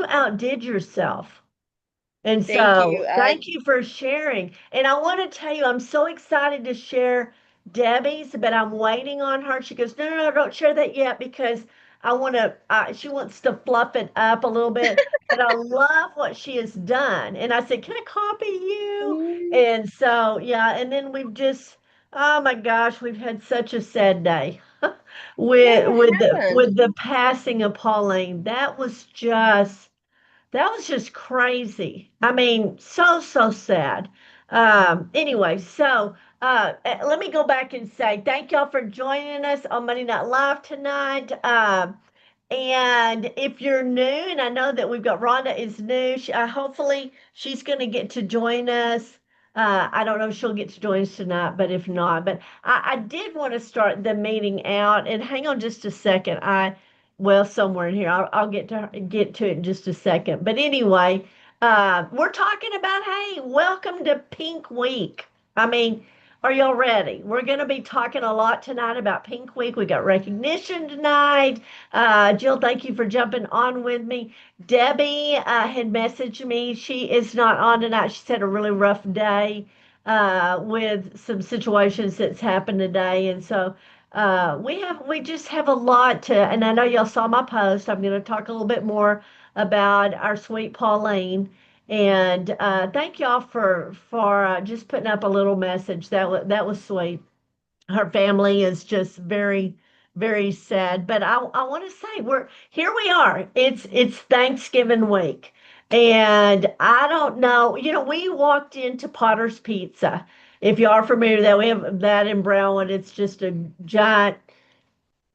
outdid yourself. And Thank so you. thank you for sharing. And I want to tell you, I'm so excited to share Debbie's, but I'm waiting on her. She goes, no, no, no, don't share that yet because I want to, she wants to fluff it up a little bit. But I love what she has done. And I said, can I copy you? Mm, And so, yeah. And then we've just, oh my gosh, we've had such a sad day yeah, with what happened? with the passing of Pauline. That was just crazy. I mean, so, so sad. Anyway, so let me go back and say thank y'all for joining us on Monday Night Live tonight. And if you're new, and I know that we've got Rhonda is new, hopefully she's going to get to join us. I don't know if she'll get to join us tonight, but if not, but I did want to start the meeting out. And hang on just a second. Well, somewhere in here, I'll get to it in just a second. But anyway, we're talking about, hey, welcome to Pink Week. I mean, are y'all ready? We're going to be talking a lot tonight about Pink Week. We got recognition tonight. Jill, thank you for jumping on with me. Debbie had messaged me. She is not on tonight. She's had a really rough day with some situations that's happened today. And so we just have a lot to, and I know y'all saw my post. I'm going to talk a little bit more about our sweet Pauline. And thank y'all for just putting up a little message. That was sweet. Her family is just very, very sad. But I want to say we're here. We are. It's Thanksgiving week, and I don't know. We walked into Potter's Pizza. If you are familiar with that, we have that in Brownwood. It's just a giant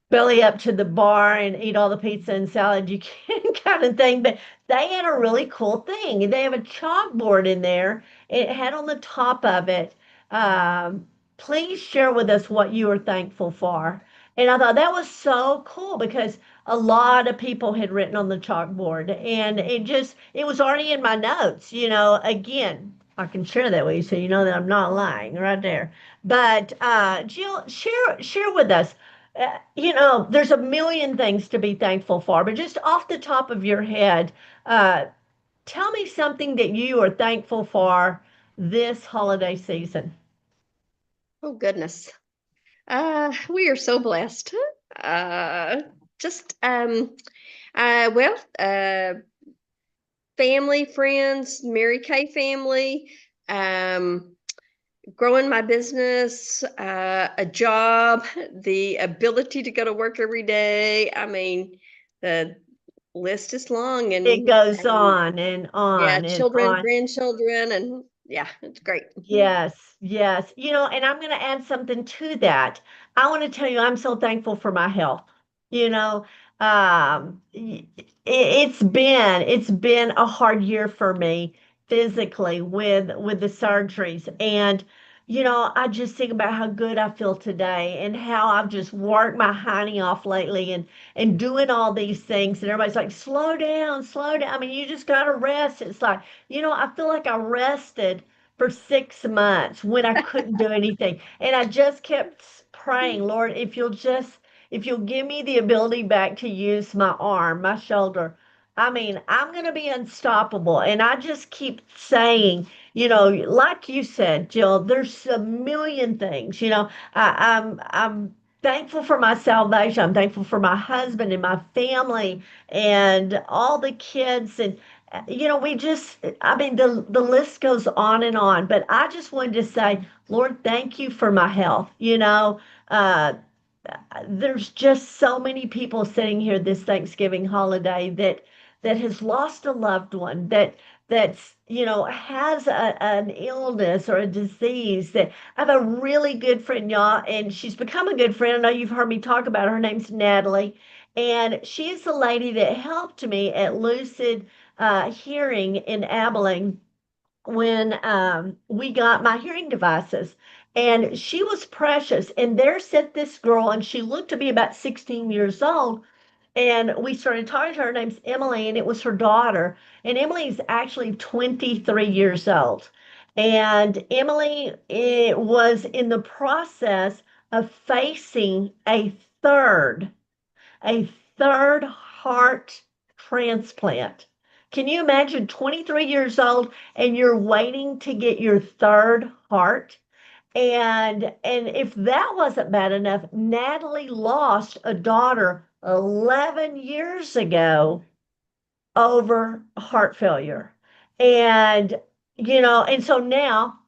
belly up to the bar and eat all the pizza and salad you can kind of thing. But they had a really cool thing. They have a chalkboard in there. It had on the top of it, um, please share with us what you are thankful for. And I thought that was so cool because a lot of people had written on the chalkboard and it was already in my notes, again. I can share that with you so you know that I'm not lying right there. But Jill, share with us there's a million things to be thankful for, but just off the top of your head, uh, tell me something that you are thankful for this holiday season. Oh, goodness. We are so blessed. Uh, just, well, family, friends, Mary Kay family, um, growing my business, a job, the ability to go to work every day. I mean, the list is long, It goes on and yeah, on and children, on. grandchildren, and yeah, it's great. Yes, yes. And I'm going to add something to that. I want to tell you, I'm so thankful for my health. You know, it's been a hard year for me physically with the surgeries, and I just think about how good I feel today and how I've just worked my hiney off lately and doing all these things, and everybody's like, slow down, slow down. I mean, you just got to rest. It's like, I feel like I rested for 6 months when I couldn't do anything. And I just kept praying, Lord, if you'll give me the ability back to use my arm, my shoulder, I mean, I'm going to be unstoppable. And I just keep saying, like you said, Jill, there's a million things, I'm thankful for my salvation. I'm thankful for my husband and my family and all the kids and I mean, the list goes on and on, but I just wanted to say, Lord, thank you for my health. Uh, there's just so many people sitting here this Thanksgiving holiday that has lost a loved one that's has an illness or a disease. That I have a really good friend, y'all, and she's become a good friend. I know you've heard me talk about her. Her name's Natalie, and she's the lady that helped me at Lucid Hearing in Abilene when we got my hearing devices. And she was precious. And there sat this girl, and she looked to be about 16 years old. And we started talking to her. Her name's Emily, and it was her daughter. And Emily's actually 23 years old. And Emily was in the process of facing third, a third heart transplant. Can you imagine 23 years old and you're waiting to get your third heart? And if that wasn't bad enough, Natalie lost a daughter 11 years ago over heart failure. And and so now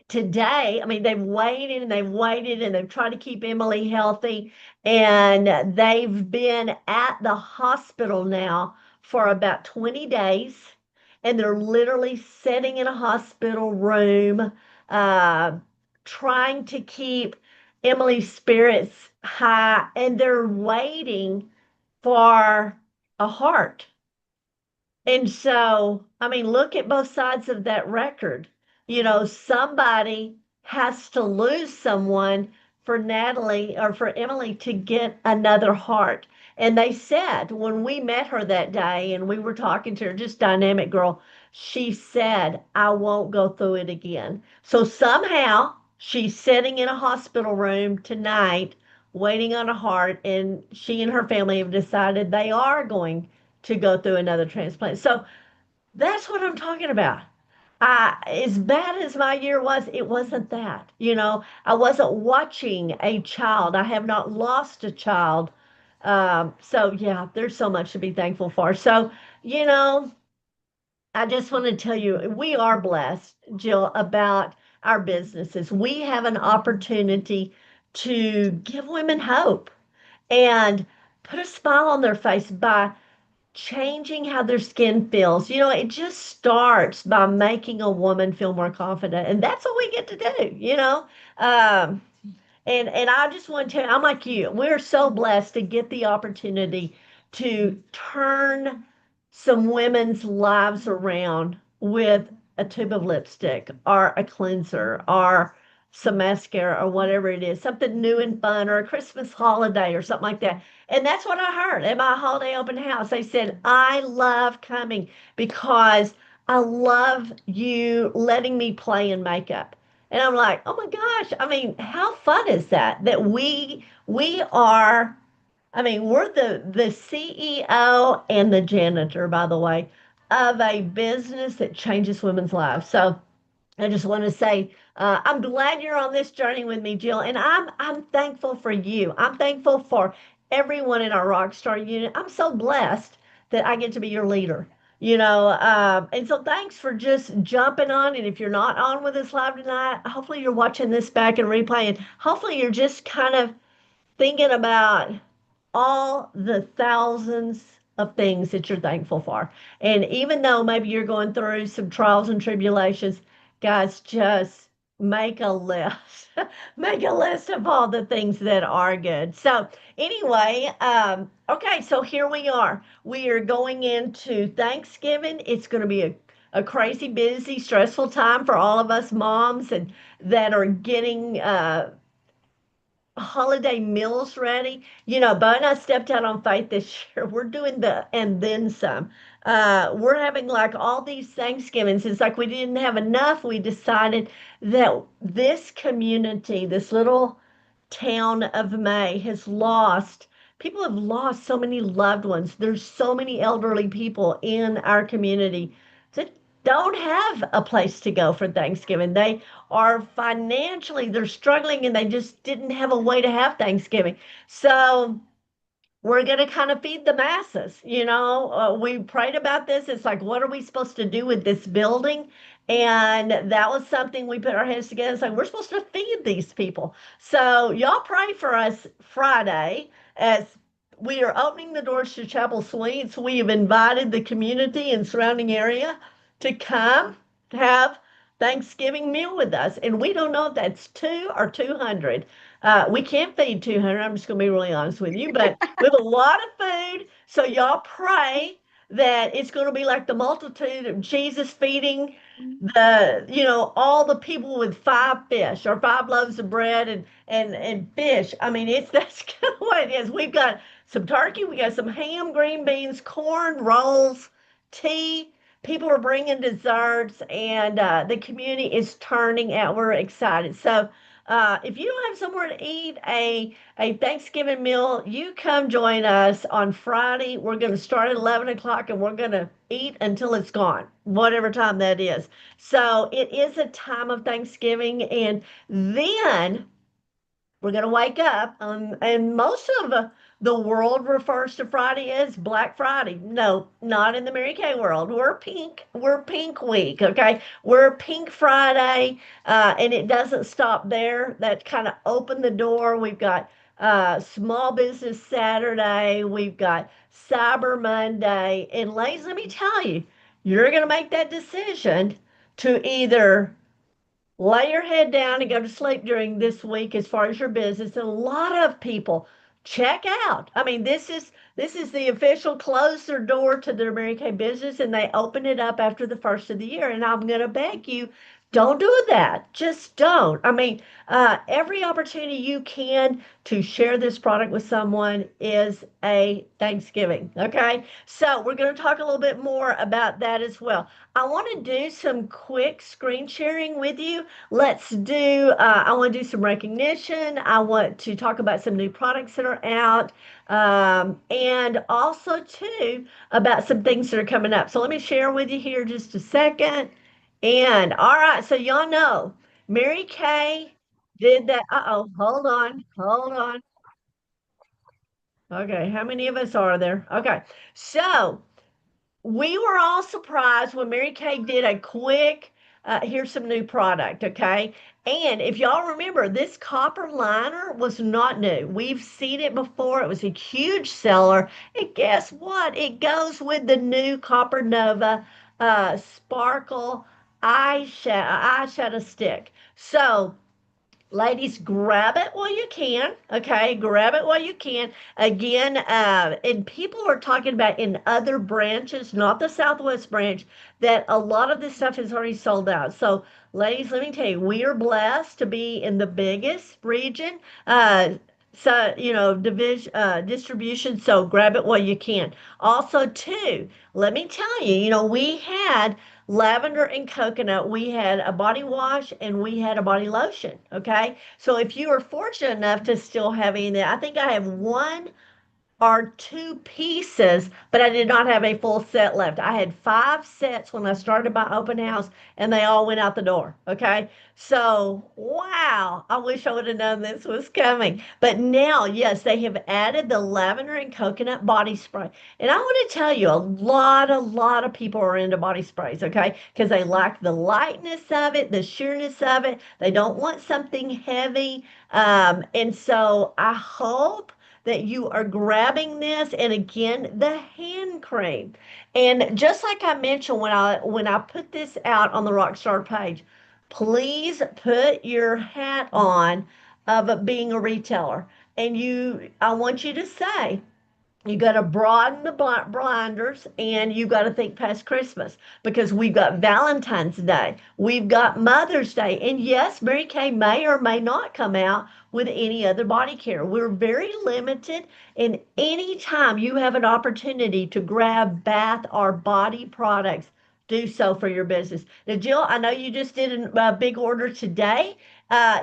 today, I mean, they've waited and they've waited and they've tried to keep Emily healthy. And they've been at the hospital now for about 20 days. And they're literally sitting in a hospital room, uh, trying to keep Emily's spirits high. And they're waiting for a heart. And so, I mean, look at both sides of that record. Somebody has to lose someone for Natalie or for Emily to get another heart. And they said when we met her that day and we were talking to her, just dynamic girl, she said, I won't go through it again. So somehow she's sitting in a hospital room tonight waiting on a heart, and she and her family have decided they are going to go through another transplant. So that's what I'm talking about. As bad as my year was, it wasn't that. I wasn't watching a child. I have not lost a child. So yeah, there's so much to be thankful for. So, you know, I just want to tell you, we are blessed, Jill, about our businesses. We have an opportunity to give women hope and put a smile on their face by changing how their skin feels. It just starts by making a woman feel more confident. And that's what we get to do. Um, and I just want to tell you, I'm like you. We're so blessed to get the opportunity to turn some women's lives around with a tube of lipstick or a cleanser or some mascara or whatever it is, something new and fun, or a Christmas holiday or something like that. And that's what I heard at my holiday open house. They said, I love coming because I love you letting me play in makeup. And I'm like, oh my gosh, I mean, how fun is that? That we are, I mean, we're the CEO and the janitor, by the way, of a business that changes women's lives. So I just want to say, I'm glad you're on this journey with me, Jill, and I'm thankful for you. I'm thankful for everyone in our Rockstar unit. I'm so blessed that I get to be your leader. And so thanks for just jumping on. And if you're not on with us live tonight, hopefully you're watching this back and replaying. Hopefully you're just kind of thinking about all the thousands of things that you're thankful for. And even though maybe you're going through some trials and tribulations, guys, just make a list. Make a list of all the things that are good. So, anyway, okay, so here we are. We are going into Thanksgiving. It's going to be a crazy, busy, stressful time for all of us moms and that are getting holiday meals ready. Bo and I stepped out on faith this year. We're doing the and then some. We're having like all these Thanksgivings. It's like we didn't have enough. We decided that this community, this little town of May, people have lost so many loved ones. There's so many elderly people in our community that don't have a place to go for Thanksgiving. They are financially, they're struggling and they just didn't have a way to have Thanksgiving. So we're going to kind of feed the masses. We prayed about this. It's like, what are we supposed to do with this building? And that was something we put our heads together. It's like, we're supposed to feed these people. So y'all pray for us Friday as we are opening the doors to Chapel Suites. We have invited the community and surrounding area to come have Thanksgiving meal with us. And we don't know if that's two or 200. We can't feed 200. I'm just going to be really honest with you, but we have a lot of food. So y'all pray that it's going to be like the multitude of Jesus feeding all the people with 5 fish or 5 loaves of bread and fish. I mean, that's kind of what it is. We've got some turkey, we got some ham, green beans, corn, rolls, tea. People are bringing desserts, and the community is turning out. We're excited. So, If you don't have somewhere to eat a Thanksgiving meal, you come join us on Friday. We're going to start at 11 o'clock and we're going to eat until it's gone, whatever time that is. So it is a time of Thanksgiving. And then we're going to wake up, and most of the world refers to Friday as Black Friday. No, not in the Mary Kay world. We're pink. We're Pink Week. Okay, we're Pink Friday, and it doesn't stop there. That kind of opened the door. We've got Small Business Saturday. We've got Cyber Monday, and ladies, let me tell you, you're going to make that decision to either lay your head down and go to sleep during this week as far as your business. And a lot of people check out. I mean, this is the official close their door to their Mary Kay business and they open it up after the first of the year. And I'm gonna beg you, don't do that. Just don't. I mean, every opportunity you can to share this product with someone is a Thanksgiving. Okay. So we're going to talk a little bit more about that as well. I want to do some quick screen sharing with you. I want to do some recognition. I want to talk about some new products that are out. And also too about some things that are coming up. So let me share with you here just a second. And all right, so y'all know Mary Kay did that. Uh-oh, hold on. Okay, how many of us are there? Okay, so we were all surprised when Mary Kay did a quick, here's some new product, okay? And if y'all remember, this copper liner was not new. We've seen it before. It was a huge seller. And guess what? It goes with the new Copper Nova Sparkle eyeshadow stick. So ladies, grab it while you can. Okay, grab it while you can. Again, and people are talking about in other branches, not the Southwest branch, that a lot of this stuff is already sold out. So, ladies, let me tell you, we are blessed to be in the biggest region. So division distribution. So grab it while you can. Also, too, let me tell you, we had lavender and coconut. We had a body wash and we had a body lotion. Okay. So if you are fortunate enough to still have any of that, I think I have one are two pieces, but I did not have a full set left. I had five sets when I started my open house, and they all went out the door. Okay. So, wow, I wish I would have known this was coming. But now, yes, they have added the lavender and coconut body spray. And I want to tell you, a lot of people are into body sprays, okay? Because they like the lightness of it, the sheerness of it. They don't want something heavy. And so I hope that you are grabbing this and again the hand cream. And just like I mentioned when I put this out on the Rockstar page, please put your hat on of being a retailer. And I want you to say you got to broaden the blinders and you got to think past Christmas because we've got Valentine's Day, we've got Mother's Day, and yes, Mary Kay may or may not come out with any other body care. We're very limited, and anytime you have an opportunity to grab bath or body products, do so for your business. Now, Jill, I know you just did a big order today.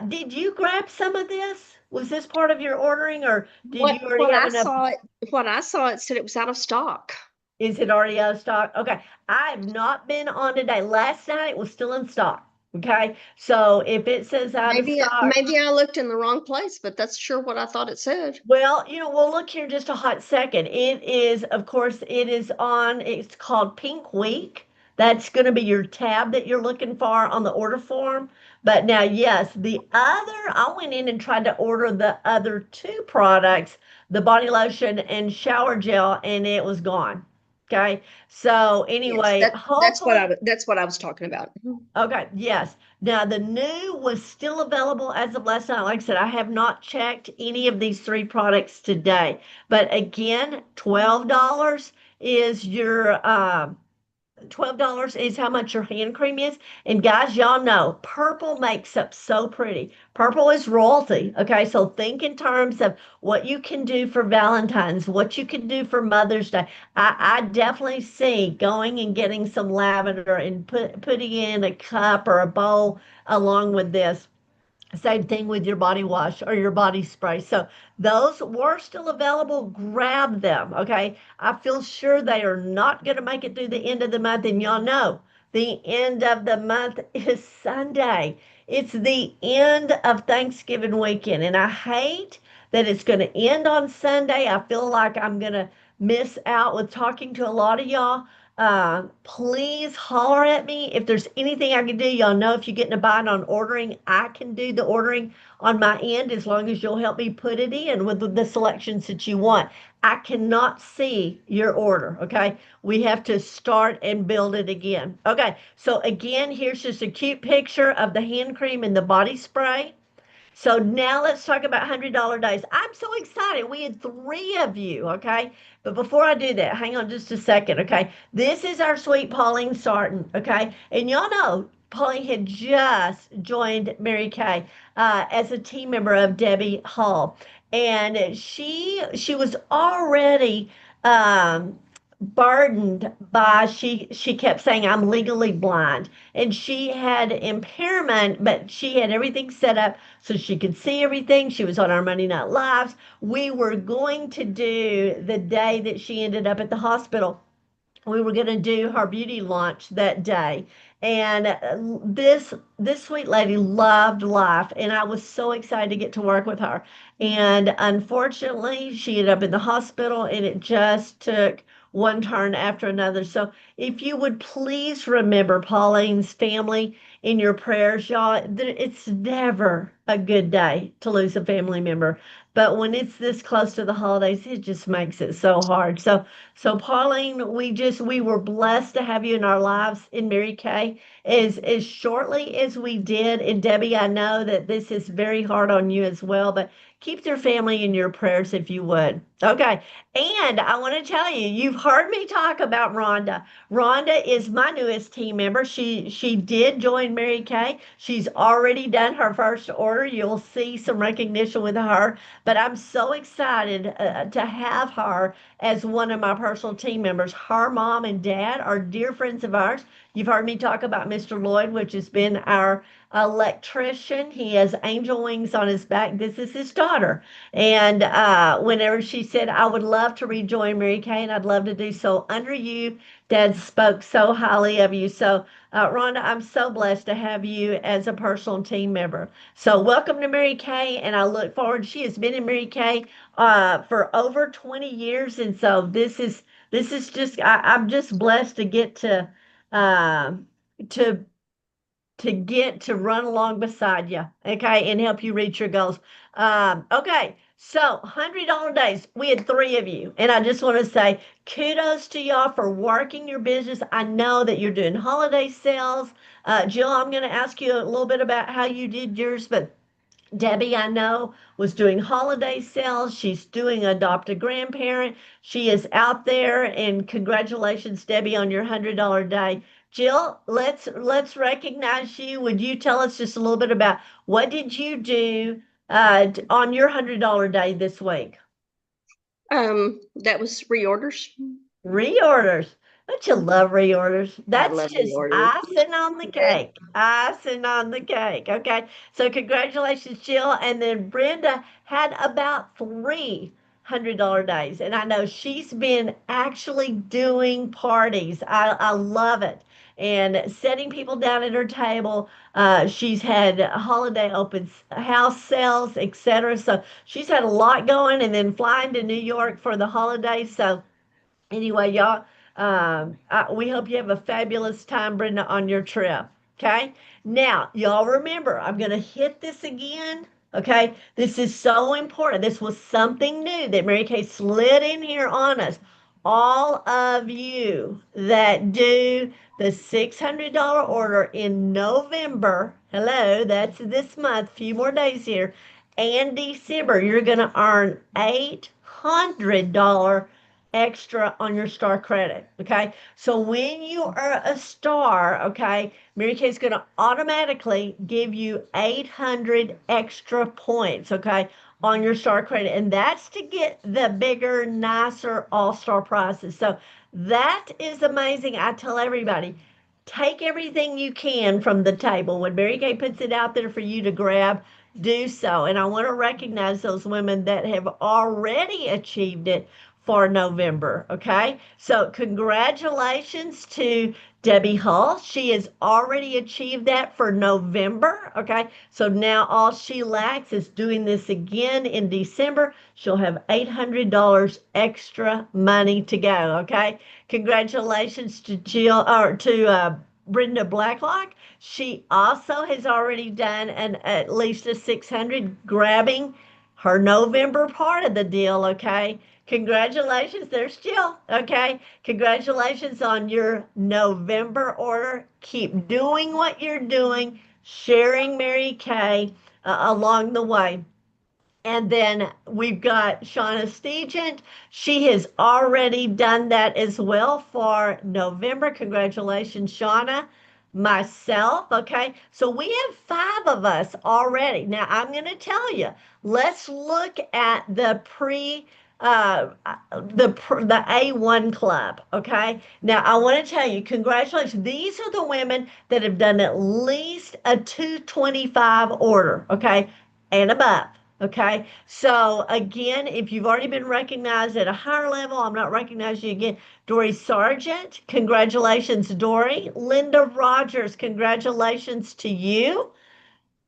Did you grab some of this? Was this part of your ordering, or did What you already what have I enough? saw it what I saw it said it was out of stock. Is it already out of stock? Okay. I've not been on today. Last night it was still in stock. Okay. So if it says out of stock, Maybe I looked in the wrong place, but that's sure what I thought it said. well, we'll look here just a hot second. It is, of course, it's called Pink Week. That's going to be your tab that you're looking for on the order form. But now, yes, I went in and tried to order the other two products, the body lotion and shower gel, and it was gone. Okay. So Yes, anyway, hopefully, that's what I was talking about. okay, yes. Now the new was still available as of last night. Like I said, I have not checked any of these three products today. But again, $12 is your $12 is how much your hand cream is. And guys, y'all know purple makes up so pretty. Purple is royalty. Okay, so think in terms of what you can do for Valentine's, what you can do for Mother's Day. I definitely see going and getting some lavender and putting in a cup or a bowl along with this. Same thing with your body wash or your body spray. So those were still available. Grab them. Okay. I feel sure they are not going to make it through the end of the month. And y'all know the end of the month is Sunday. It's the end of Thanksgiving weekend. And I hate that it's going to end on Sunday. I feel like I'm going to miss out with talking to a lot of y'all. Please holler at me if there's anything I can do. Y'all know if you get in a bind on ordering, I can do the ordering on my end as long as you'll help me put it in with the selections that you want. I cannot see your order. Okay. We have to start and build it again. Okay. So again, here's just a cute picture of the hand cream and the body spray. So now let's talk about $100 days. I'm so excited. We had three of you, okay? But before I do that, hang on just a second, okay? This is our sweet Pauline Sarton, okay? And y'all know Pauline had just joined Mary Kay as a team member of Debbie Hall. And she was already burdened by she kept saying I'm legally blind, and she had impairment, but she had everything set up so she could see everything. She was on our Monday Night Lives. We were going to do the day that she ended up at the hospital, we were going to do her beauty launch that day. And this sweet lady loved life, and I was so excited to get to work with her. And unfortunately, she ended up in the hospital, and it just took one turn after another. So if you would please remember Pauline's family in your prayers, y'all. It's never a good day to lose a family member, but when it's this close to the holidays, it just makes it so hard. So Pauline, we were blessed to have you in our lives in Mary Kay as shortly as we did. And Debbie, I know that this is very hard on you as well, but keep your family in your prayers if you would. Okay. And I want to tell you, you've heard me talk about Rhonda. Rhonda is my newest team member. She did join Mary Kay. She's already done her first order. You'll see some recognition with her. But I'm so excited to have her as one of my personal team members. Her mom and dad are dear friends of ours. You've heard me talk about Mr. Lloyd, which has been our electrician. He has angel wings on his back. This is his daughter. And whenever she said, I would love to rejoin Mary Kay and I'd love to do so under you, Dad spoke so highly of you. So, Rhonda, I'm so blessed to have you as a personal team member. So, welcome to Mary Kay, and I look forward. She has been in Mary Kay for over 20 years, and so this is just I'm just blessed um to get to run along beside you, okay, and help you reach your goals. Okay, so $100 days. We had three of you, and I just want to say kudos to y'all for working your business. I know that you're doing holiday sales. Jill, I'm going to ask you a little bit about how you did yours, but Debbie, I know, was doing holiday sales. She's doing adopt a grandparent. She is out there, and congratulations, Debbie, on your $100 day. Jill, let's recognize you. Would you tell us just a little bit about what did you do on your $100 day this week? That was reorders. Reorders. Don't you love reorders? I That's love just reorders. icing on the Yeah. cake. Icing on the cake. Okay. So congratulations, Jill. And then Brenda had about $300 days. And I know she's been actually doing parties. I love it. And setting people down at her table. She's had holiday open house sales, etc. So she's had a lot going and then flying to New York for the holidays. So anyway, y'all, we hope you have a fabulous time, Brenda, on your trip. Okay. Now, y'all remember, I'm going to hit this again. Okay. This is so important. This was something new that Mary Kay slid in here on us. All of you that do the $600 order in November, hello, that's this month, few more days here, and December, you're going to earn $800 extra on your star credit. Okay. So when you are a star, okay, Mary Kay is going to automatically give you 800 extra points, okay, on your star credit. And that's to get the bigger, nicer all-star prizes. So that is amazing. I tell everybody, take everything you can from the table. When Mary Kay puts it out there for you to grab, do so. And I want to recognize those women that have already achieved it for November. Okay. So, congratulations to Debbie Hull. She has already achieved that for November. Okay. So now all she lacks is doing this again in December. She'll have $800 extra money to go. Okay. Congratulations to Jill or to Brenda Blacklock. She also has already done an at least a 600 grabbing her November part of the deal. Okay. Congratulations. There's Jill. Okay. Congratulations on your November order. Keep doing what you're doing, sharing Mary Kay along the way. And then we've got Shauna Stegent. She has already done that as well for November. Congratulations, Shauna. Myself, okay? So we have five of us already. Now I'm going to tell you, let's look at the A1 club, okay? Now I want to tell you, congratulations. These are the women that have done at least a 225 order, okay? And above. Okay, so again, if you've already been recognized at a higher level, I'm not recognizing you again. Dory Sargent, congratulations, Dory. Linda Rogers, congratulations to you.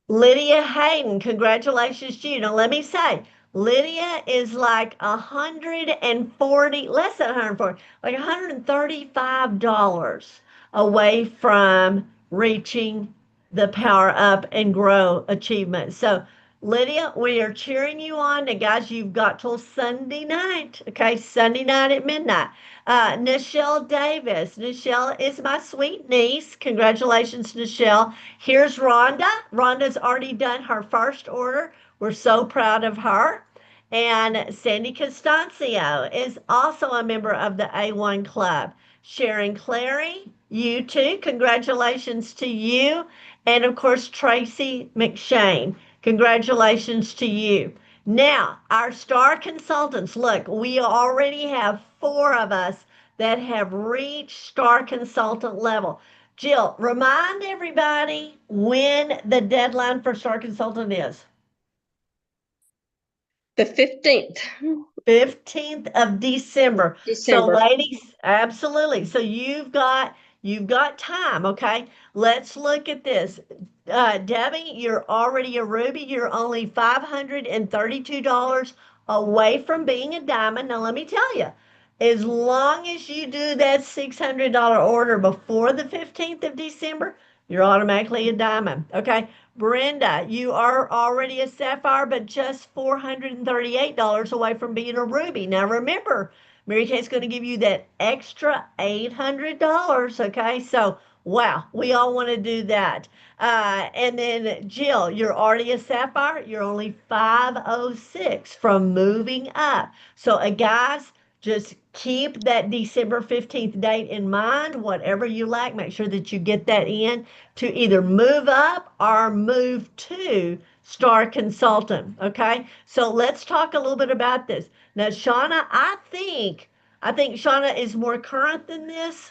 Lydia Hayden, congratulations to you. Now, let me say, Lydia is like 140, less than 140, like $135 away from reaching the Power Up and Grow achievement. So, Lydia, we are cheering you on. And guys, you've got till Sunday night. Okay, Sunday night at midnight. Nichelle Davis. Nichelle is my sweet niece. Congratulations, Nichelle. Here's Rhonda. Rhonda's already done her first order. We're so proud of her. And Sandy Costancio is also a member of the A1 Club. Sharon Clary, you too. Congratulations to you. And of course, Tracy McShane. Congratulations to you. Now, our star consultants, look, we already have four of us that have reached star consultant level. Jill, remind everybody when the deadline for star consultant is. The 15th 15th of December. So December. ladies, absolutely. So you've got time, okay? Let's look at this. Debbie, you're already a ruby. You're only $532 away from being a diamond. Now let me tell you, as long as you do that $600 order before the 15th of December, you're automatically a diamond. Okay. Brenda, you are already a sapphire, but just $438 away from being a ruby. Now remember, Mary Kay's going to give you that extra $800. Okay. So, wow, we all want to do that. And then Jill, you're already a sapphire. You're only 506 from moving up. So, guys, just keep that December 15th date in mind. Whatever you like, make sure that you get that in to either move up or move to Star Consultant. Okay, so let's talk a little bit about this. Now, Shauna, I think Shauna is more current than this.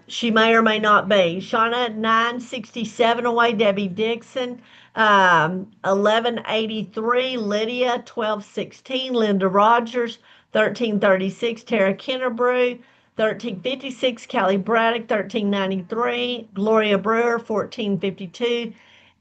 She may or may not be. Shauna 967 away, Debbie Dixon 1183, Lydia 1216, Linda Rogers 1336, Tara Kennebrew 1356, Callie Braddock 1393, Gloria Brewer 1452,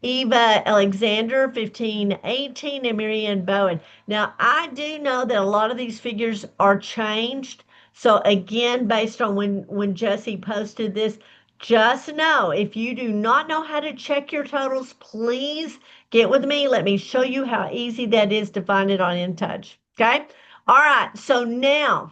Eva Alexander 1518, and Marianne Bowen. Now, I do know that a lot of these figures are changed. So again, based on when Jesse posted this, just know if you do not know how to check your totals, please get with me. Let me show you how easy that is to find it on InTouch. Okay. All right. So now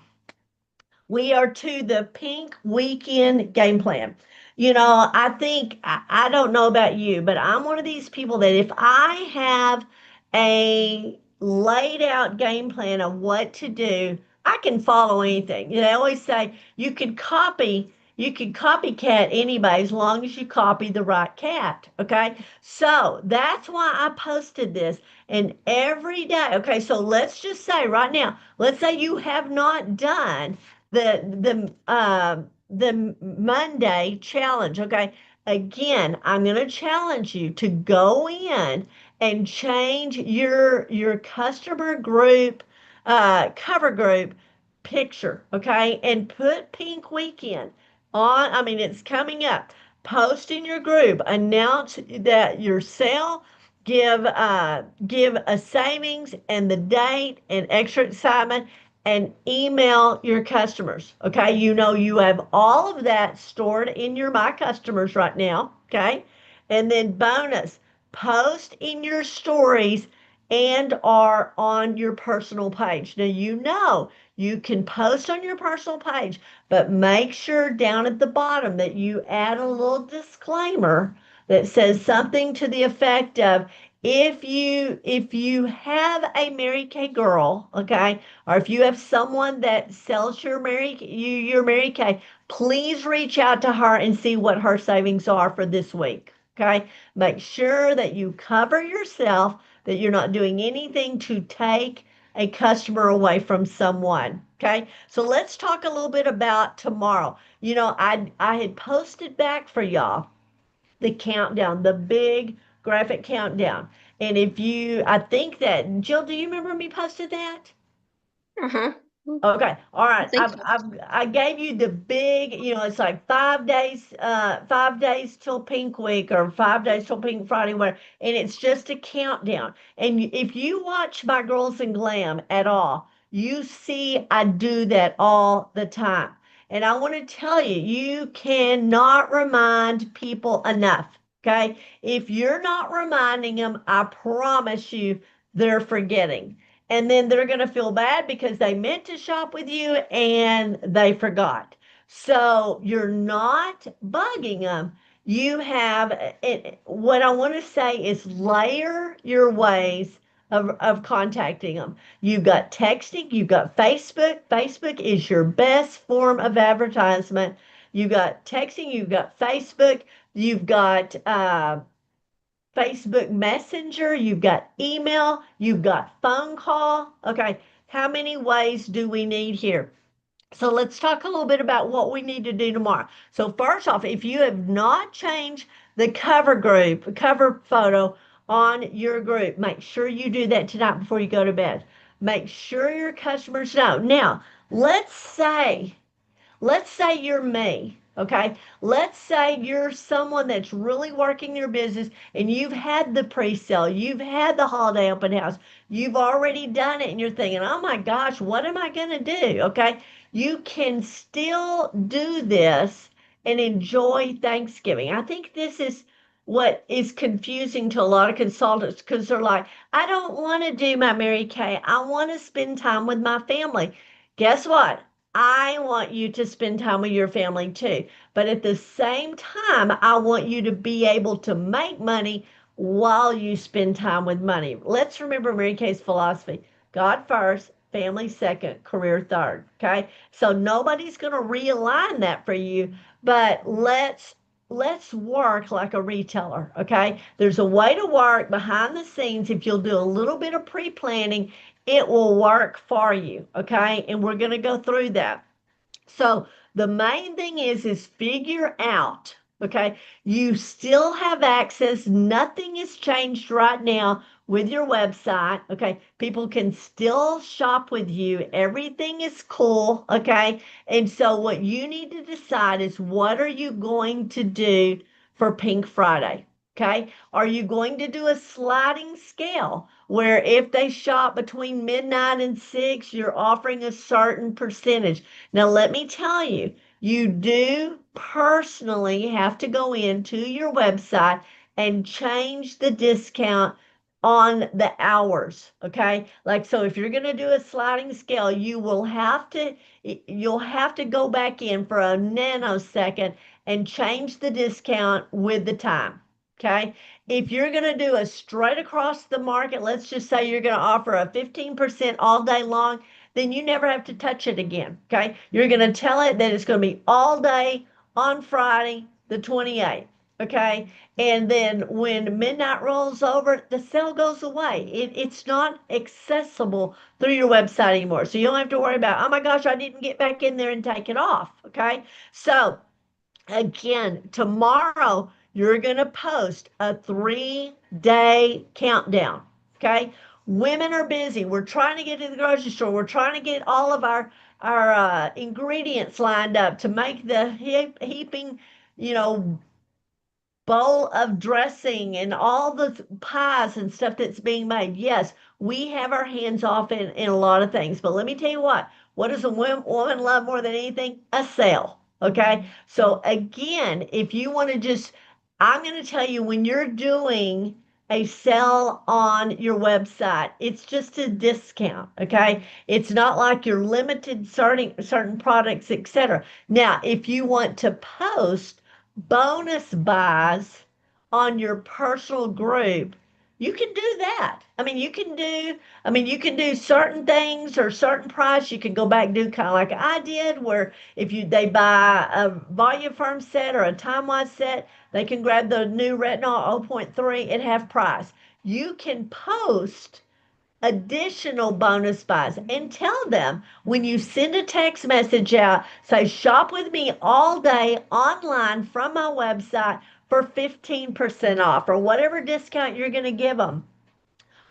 we are to the pink weekend game plan. I think, I don't know about you, but I'm one of these people that if I have a laid out game plan of what to do, I can follow anything. They always say you can copycat anybody as long as you copy the right cat. Okay. So that's why I posted this. And every day, okay, so let's just say right now, let's say you have not done the Monday challenge. Okay. Again, I'm going to challenge you to go in and change your customer group cover group picture, okay? And put Pink Weekend on. I mean, it's coming up. Post in your group, announce that your sale, give a savings and the date and extra excitement, and email your customers. Okay, you know you have all of that stored in your My Customers right now. Okay, and then bonus, post in your stories and are on your personal page. Now you know you can post on your personal page, but make sure down at the bottom that you add a little disclaimer that says something to the effect of, if you have a Mary Kay girl, okay, or if you have someone that sells your Mary Kay, please reach out to her and see what her savings are for this week. Okay, make sure that you cover yourself, that you're not doing anything to take a customer away from someone. Okay, so let's talk a little bit about tomorrow. I had posted back for y'all the countdown, the big graphic countdown. And I think that, Jill, do you remember me posted that? Uh-huh. Okay, all I right. think so. I gave you the big, it's like 5 days, 5 days till Pink Week or 5 days till Pink Friday, where, and it's just a countdown. And if you watch my Girls in Glam at all, you see I do that all the time. And I want to tell you, you cannot remind people enough. Okay, if you're not reminding them, I promise you, they're forgetting, and then they're going to feel bad because they meant to shop with you and they forgot. So you're not bugging them. You have what I want to say is layer your ways of contacting them. You've got texting, you've got Facebook. Facebook is your best form of advertisement. You've got texting, you've got Facebook, you've got Facebook Messenger, you've got email, you've got phone call. Okay, how many ways do we need here? So let's talk a little bit about what we need to do tomorrow. So first off, if you have not changed the cover photo on your group, make sure you do that tonight before you go to bed. Make sure your customers know. Now, let's say let's say you're me, okay? Let's say you're someone that's really working your business and you've had the pre-sale, you've had the holiday open house, you've already done it, and you're thinking, oh my gosh, what am I going to do? Okay, you can still do this and enjoy Thanksgiving. I think this is what is confusing to a lot of consultants, because they're like, I don't want to do my Mary Kay. I want to spend time with my family. Guess what? I want you to spend time with your family too. But at the same time, I want you to be able to make money while you spend time with money. Let's remember Mary Kay's philosophy: God first, family second, career third. Okay. So nobody's going to realign that for you, but let's work like a retailer. Okay. There's a way to work behind the scenes. If you'll do a little bit of pre-planning, it will work for you. Okay, and we're going to go through that. So the main thing is figure out, okay, you still have access. Nothing has changed right now with your website. Okay, people can still shop with you. Everything is cool. Okay, and so what you need to decide is, what are you going to do for Pink Friday? Okay, are you going to do a sliding scale where if they shop between midnight and 6, you're offering a certain percentage? Now, let me tell you, you do personally have to go into your website and change the discount on the hours. Okay. Like, so if you're going to do a sliding scale, you'll have to go back in for a nanosecond and change the discount with the time. Okay. If you're going to do a straight across the market, let's just say you're going to offer a 15% all day long, then you never have to touch it again. Okay. You're going to tell it that it's going to be all day on Friday, the 28th. Okay. And then when midnight rolls over, the sale goes away. It's not accessible through your website anymore. So you don't have to worry about, oh my gosh, I didn't get back in there and take it off. Okay. So again, tomorrow you're going to post a 3-day countdown. Okay. Women are busy. We're trying to get to the grocery store. We're trying to get all of our ingredients lined up to make the heaping, you know, bowl of dressing and all the pies and stuff that's being made. Yes, we have our hands off in a lot of things, but let me tell you what does a woman love more than anything? A sale. Okay. So again, if you want to just, I'm going to tell you when you're doing a sale on your website, it's just a discount. Okay. It's not like you're limited certain products, etc. Now, if you want to post bonus buys on your personal group, you can do that. You can do certain things or certain price. You can go back and do kind of like I did, where if they buy a volume firm set or a time wise set, they can grab the new retinol zero point 0.3 at half price. You can post additional bonus buys and tell them when you send a text message out, say shop with me all day online from my website for 15% off or whatever discount you're going to give them,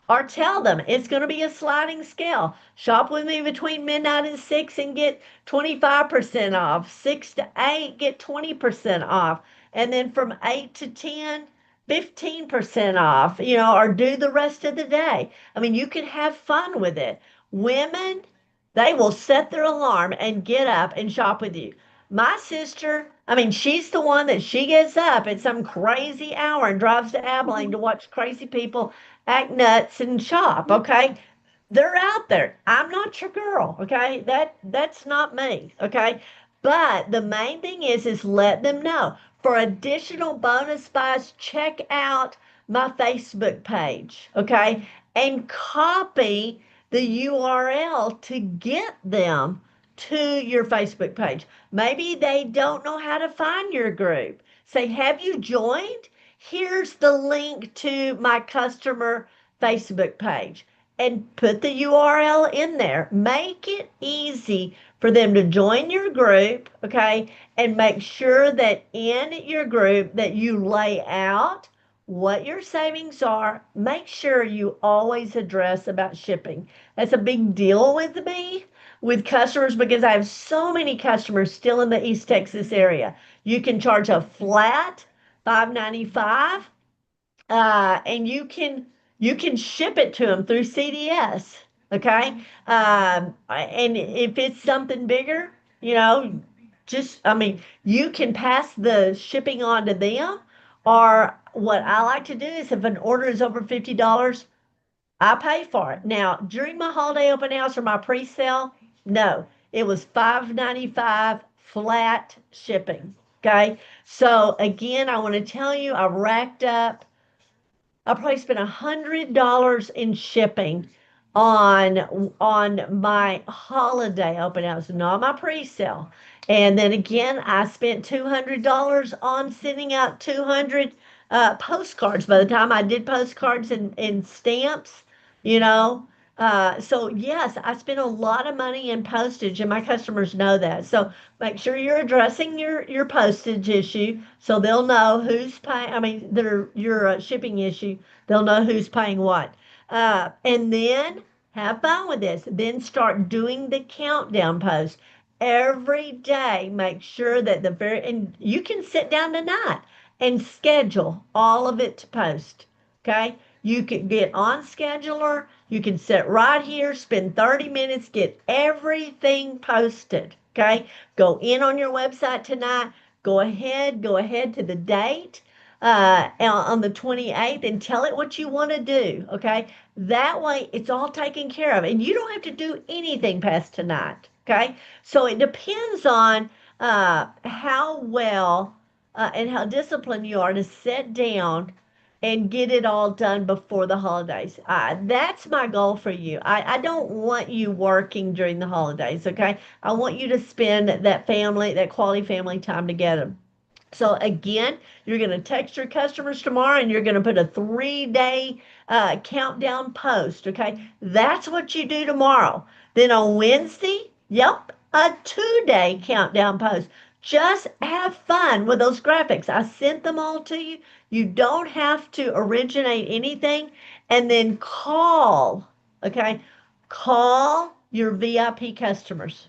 or tell them it's going to be a sliding scale. Shop with me between midnight and 6 and get 25% off. 6 to 8, get 20% off. And then from 8 to 10, 15% off, or do the rest of the day. You can have fun with it. Women, they will set their alarm and get up and shop with you. My sister, she's the one that she gets up at some crazy hour and drives to Abilene to watch crazy people act nuts and shop. Okay. They're out there. I'm not your girl. Okay. That's not me. Okay. But the main thing is let them know. For additional bonus buys, check out my Facebook page. Okay. And copy the URL to get them to your Facebook page. Maybe they don't know how to find your group. Say, have you joined? Here's the link to my customer Facebook page, and put the URL in there. Make it easy for them to join your group, okay? And make sure that in your group that you lay out what your savings are. Make sure you always address about shipping. That's a big deal with me with customers because I have so many customers still in the East Texas area. You can charge a flat $5.95, and you can ship it to them through CDS. Okay. And if it's something bigger, just you can pass the shipping on to them. Or what I like to do is if an order is over $50, I pay for it. Now, during my holiday open house or my pre-sale, no, it was $5.95 flat shipping. Okay. So again, I want to tell you, I racked up. I probably spent $100 in shipping on my holiday open house, not my pre-sale. And then again, I spent $200 on sending out 200 postcards. By the time I did postcards and stamps, you know. So yes, I spent a lot of money in postage, and my customers know that. So make sure you're addressing your postage issue, so they'll know who's paying. Your shipping issue. They'll know who's paying what. And then have fun with this. Then start doing the countdown post every day. Make sure that and you can sit down tonight and schedule all of it to post. Okay. You can get on scheduler. You can sit right here, spend 30 minutes, get everything posted. Okay. Go in on your website tonight. Go ahead to the date on the 28th and tell it what you want to do. Okay. That way it's all taken care of and you don't have to do anything past tonight. Okay. So it depends on how well and how disciplined you are to sit down and get it all done before the holidays. That's my goal for you. I don't want you working during the holidays, okay? I want you to spend that quality family time together. So again, you're going to text your customers tomorrow and you're going to put a 3-day countdown post, okay? That's what you do tomorrow. Then on Wednesday, yep, a 2-day countdown post. Just have fun with those graphics. I sent them all to you. You don't have to originate anything. And then call, okay? Call your VIP customers.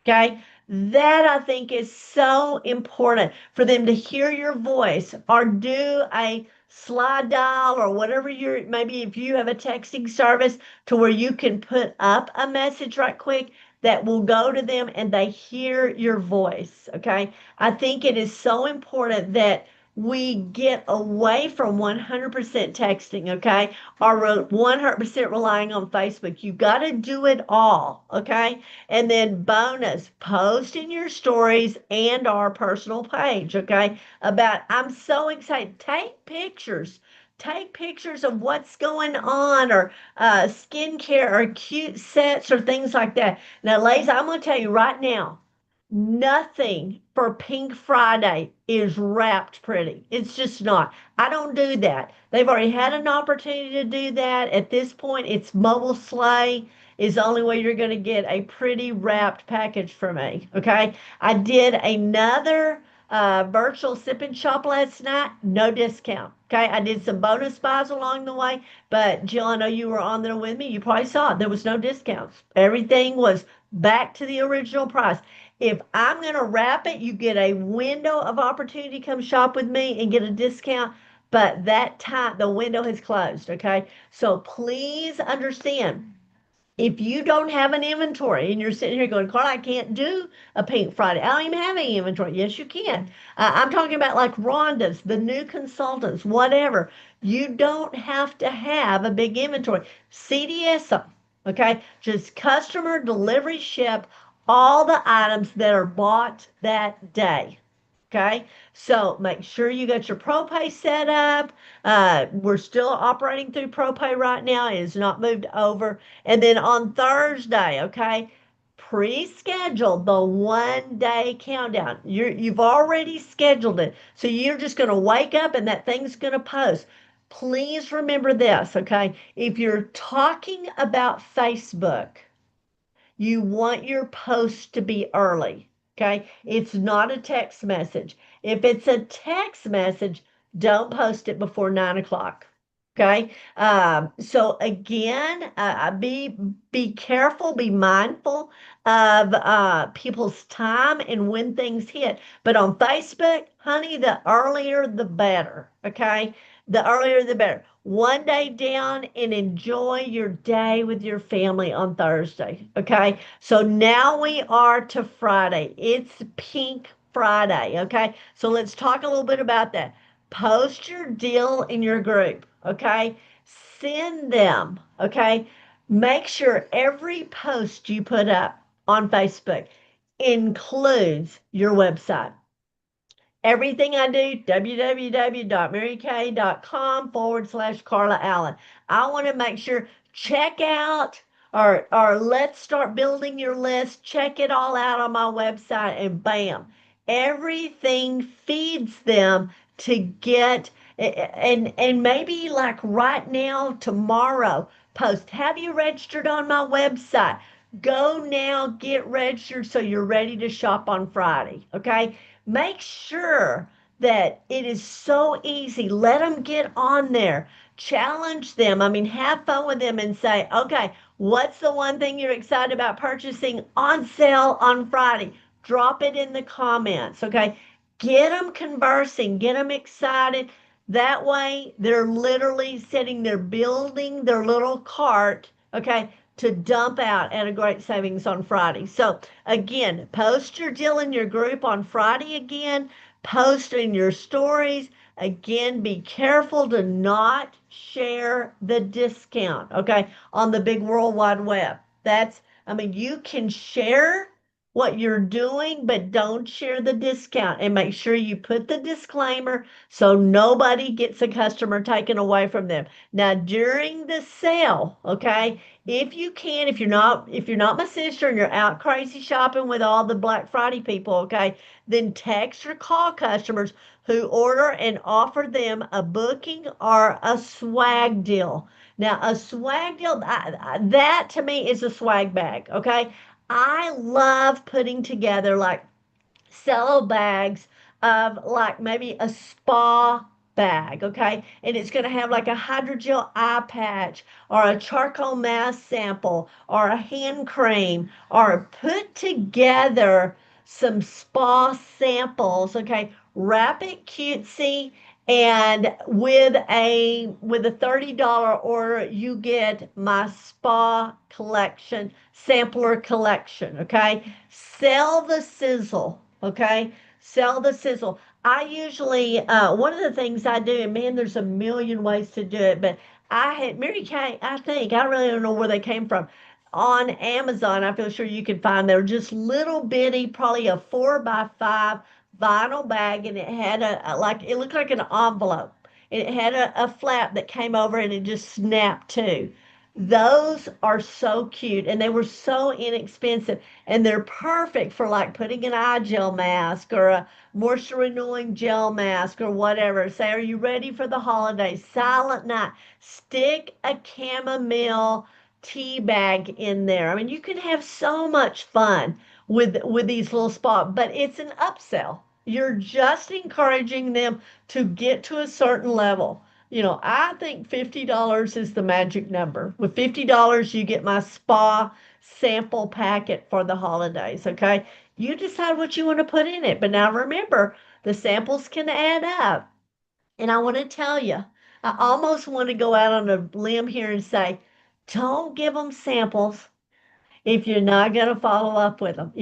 Okay. That I think is so important for them to hear your voice or do a slide dial or whatever you're, maybe if you have a texting service to where you can put up a message right quick that will go to them and they hear your voice. Okay. I think it is so important that we get away from 100% texting. Okay. Or 100% relying on Facebook. You got to do it all. Okay. And then bonus, post in your stories and our personal page, okay? About I'm so excited. Take pictures. Take pictures of what's going on or skincare or cute sets or things like that. Now, ladies, I'm going to tell you right now, nothing for Pink Friday is wrapped pretty. It's just not. I don't do that. They've already had an opportunity to do that. At this point, it's mobile sleigh is the only way you're going to get a pretty wrapped package from me. Okay. I did another virtual sip and shop last night, no discount. Okay. I did some bonus buys along the way, but Jill, I know you were on there with me. You probably saw it. There was no discounts. Everything was back to the original price. If I'm going to wrap it, you get a window of opportunity to come shop with me and get a discount. But that time, the window has closed. Okay. So please understand if you don't have an inventory and you're sitting here going, Carl, I can't do a Pink Friday. I don't even have any inventory. Yes, you can. I'm talking about like Rhonda's, the new consultants, whatever. You don't have to have a big inventory. CDS them, okay? Just customer delivery ship all the items that are bought that day. Okay, so make sure you got your ProPay set up. We're still operating through ProPay right now. It is not moved over. And then on Thursday, okay, pre-schedule the 1 day countdown. You've already scheduled it. So you're just going to wake up and that thing's going to post. Please remember this, okay? If you're talking about Facebook, you want your post to be early. Okay. It's not a text message. If it's a text message, don't post it before 9 o'clock. Okay. So again, be careful, be mindful of people's time and when things hit. But on Facebook, honey, the earlier the better. Okay. The earlier the better. 1 day down and enjoy your day with your family on Thursday. Okay. So now we are to Friday. It's Pink Friday. Okay. So let's talk a little bit about that. Post your deal in your group. Okay. Send them. Okay. Make sure every post you put up on Facebook includes your website. Everything I do, www.marykay.com/Carla Allen. I want to make sure, check out or let's start building your list. Check it all out on my website and bam, everything feeds them to get and maybe like right now, tomorrow, post, have you registered on my website? Go now, get registered so you're ready to shop on Friday. Okay. Make sure that it is so easy. Let them get on there. Challenge them. I mean, have fun with them and say, okay, what's the one thing you're excited about purchasing on sale on Friday? Drop it in the comments. Okay. Get them conversing, get them excited. That way, they're literally sitting there building their little cart, okay, to dump out at a great savings on Friday. So, again, post your deal in your group on Friday again. Post in your stories. Again, be careful to not share the discount, okay, on the big World Wide Web. I mean, you can share what you're doing, but don't share the discount and make sure you put the disclaimer so nobody gets a customer taken away from them. Now, during the sale, okay, if you can, if you're not my sister and you're out crazy shopping with all the Black Friday people, okay, then text or call customers who order and offer them a booking or a swag deal. Now, a swag deal, that to me is a swag bag, okay? I love putting together like cello bags of like maybe a spa bag, okay? And it's going to have like a hydrogel eye patch or a charcoal mask sample or a hand cream or put together some spa samples, wrap it cutesy and with a $30 order you get my spa collection sampler collection, okay? Sell the sizzle, okay? Sell the sizzle. I usually, one of the things I do, and man, there's a million ways to do it, but I had Mary Kay, I think, I really don't know where they came from. On Amazon, I feel sure you can find they're just little bitty, probably a 4x5 vinyl bag, and it had like, it looked like an envelope. And it had a flap that came over and it just snapped too. Those are so cute and they were so inexpensive and they're perfect for like putting an eye gel mask or a moisture renewing gel mask or whatever. Say, are you ready for the holidays? Silent night. Stick a chamomile tea bag in there. I mean, you can have so much fun with these little spots, but it's an upsell. You're just encouraging them to get to a certain level. I think $50 is the magic number. With $50, you get my spa sample packet for the holidays, okay? You decide what you want to put in it. But now remember, the samples can add up. And I want to tell you, I almost want to go out on a limb here and say, don't give them samples if you're not going to follow up with them.